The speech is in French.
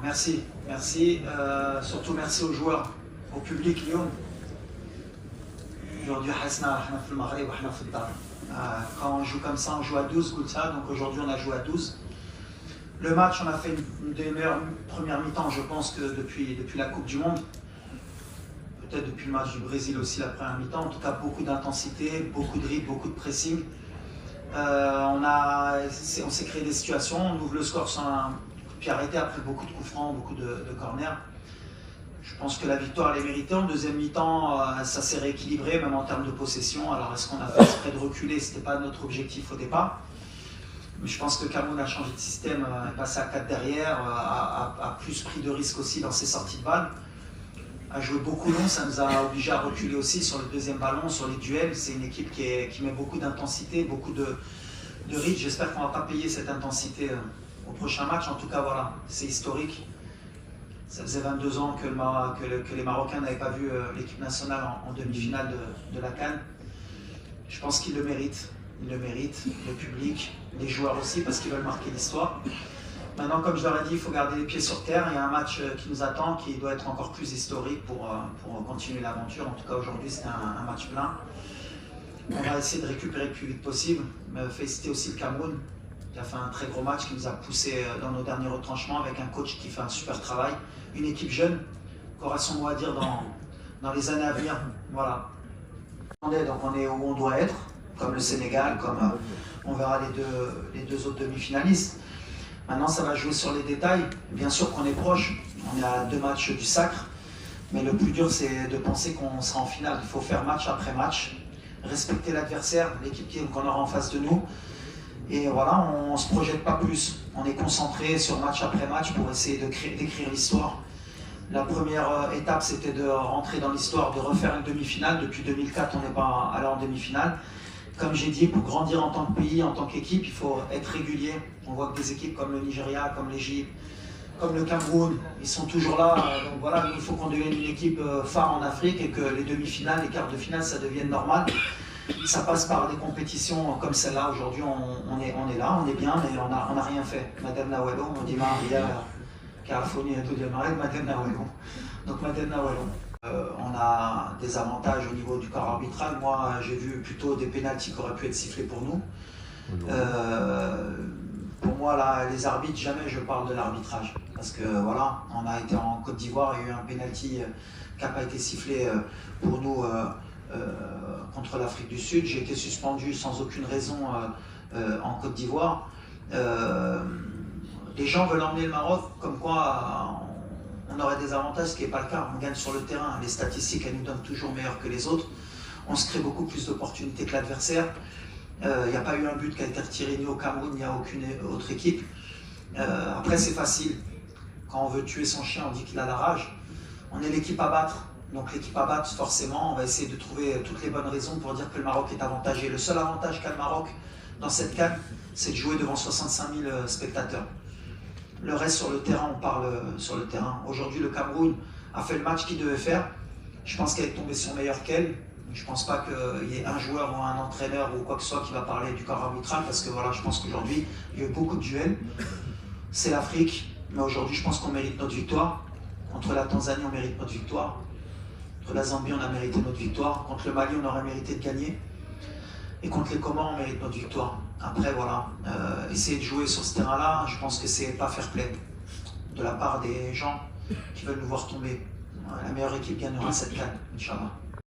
merci. Surtout merci aux joueurs, au public Lyon. Aujourd'hui, quand on joue comme ça, on joue à 12, donc aujourd'hui on a joué à 12. Le match, on a fait une des meilleures premières mi-temps, je pense, que depuis la Coupe du Monde. Peut-être depuis le match du Brésil aussi, la première mi-temps. En tout cas, beaucoup d'intensité, beaucoup de rythme, beaucoup de pressing. On s'est créé des situations, on ouvre le score sur un coup de pied arrêté après beaucoup de coups francs, beaucoup de corners. Je pense que la victoire elle est méritée. En deuxième mi-temps, ça s'est rééquilibré, même en termes de possession. Alors est-ce qu'on a fait exprès de reculer? Ce n'était pas notre objectif au départ. Mais je pense que Cameroun a changé de système, est passé à 4 derrière, a plus pris de risques aussi dans ses sorties de balles. A joué beaucoup long, ça nous a obligé à reculer aussi sur le deuxième ballon, sur les duels. C'est une équipe qui met beaucoup d'intensité, beaucoup de rythme. J'espère qu'on ne va pas payer cette intensité au prochain match. En tout cas, voilà, c'est historique. Ça faisait 22 ans que les Marocains n'avaient pas vu l'équipe nationale en demi-finale de la CAN. Je pense qu'ils le méritent. Ils le méritent, le public, les joueurs aussi, parce qu'ils veulent marquer l'histoire. Maintenant, comme je leur ai dit, il faut garder les pieds sur terre. Il y a un match qui nous attend, qui doit être encore plus historique pour continuer l'aventure. En tout cas, aujourd'hui, c'est un match plein. On va essayer de récupérer le plus vite possible. Féliciter aussi le Cameroun, qui a fait un très gros match, qui nous a poussé dans nos derniers retranchements, avec un coach qui fait un super travail. Une équipe jeune, qui aura son mot à dire dans les années à venir. Voilà. Donc on est où on doit être, comme le Sénégal, comme on verra les deux autres demi-finalistes. Maintenant, ça va jouer sur les détails. Bien sûr qu'on est proche, on est à 2 matchs du sacre, mais le plus dur, c'est de penser qu'on sera en finale. Il faut faire match après match, respecter l'adversaire, l'équipe qu'on aura en face de nous. Et voilà, on ne se projette pas plus. On est concentré sur match après match pour essayer d'écrire l'histoire. La première étape, c'était de rentrer dans l'histoire, de refaire une demi-finale. Depuis 2004, on n'est pas allé en demi-finale. Comme j'ai dit, pour grandir en tant que pays, en tant qu'équipe, il faut être régulier. On voit que des équipes comme le Nigeria, comme l'Égypte, comme le Cameroun, ils sont toujours là. Donc voilà, il faut qu'on devienne une équipe phare en Afrique et que les demi-finales, les quarts de finale, ça devienne normal. Ça passe par des compétitions comme celle-là. Aujourd'hui, on est là, on est bien, mais on n'a rien fait. Madame Nawelo, on dit Maria, Carafoni et tout le Madame Nawelo. Donc Madame Nawelo. On a des avantages au niveau du corps arbitral. Moi, j'ai vu plutôt des pénaltys qui auraient pu être sifflés pour nous. Pour moi, là, les arbitres, jamais je parle de l'arbitrage. Parce que voilà, on a été en Côte d'Ivoire, il y a eu un pénalty qui n'a pas été sifflé pour nous contre l'Afrique du Sud. J'ai été suspendu sans aucune raison en Côte d'Ivoire. Les gens veulent emmener le Maroc comme quoi on aurait des avantages, ce qui n'est pas le cas. On gagne sur le terrain. Les statistiques, elles nous donnent toujours meilleurs que les autres. On se crée beaucoup plus d'opportunités que l'adversaire. Il n'y a pas eu un but qui a été retiré ni au Cameroun, ni à aucune autre équipe. Après, c'est facile. Quand on veut tuer son chien, on dit qu'il a la rage. On est l'équipe à battre. Donc l'équipe à battre, forcément, on va essayer de trouver toutes les bonnes raisons pour dire que le Maroc est avantagé. Le seul avantage qu'a le Maroc dans cette CAN, c'est de jouer devant 65 000 spectateurs. Le reste sur le terrain, on parle sur le terrain. Aujourd'hui, le Cameroun a fait le match qu'il devait faire. Je pense qu'elle est tombée sur meilleure qu'elle. Je ne pense pas qu'il y ait un joueur ou un entraîneur ou quoi que ce soit qui va parler du corps arbitral parce que voilà, je pense qu'aujourd'hui, il y a eu beaucoup de duels. C'est l'Afrique, mais aujourd'hui, je pense qu'on mérite notre victoire. Contre la Tanzanie, on mérite notre victoire. Contre la Zambie, on a mérité notre victoire. Contre le Mali, on aurait mérité de gagner. Et contre les Comores, on mérite notre victoire. Après, voilà, essayer de jouer sur ce terrain-là, je pense que c'est pas fair play de la part des gens qui veulent nous voir tomber. La meilleure équipe gagnera cette CAN, Inch'Allah.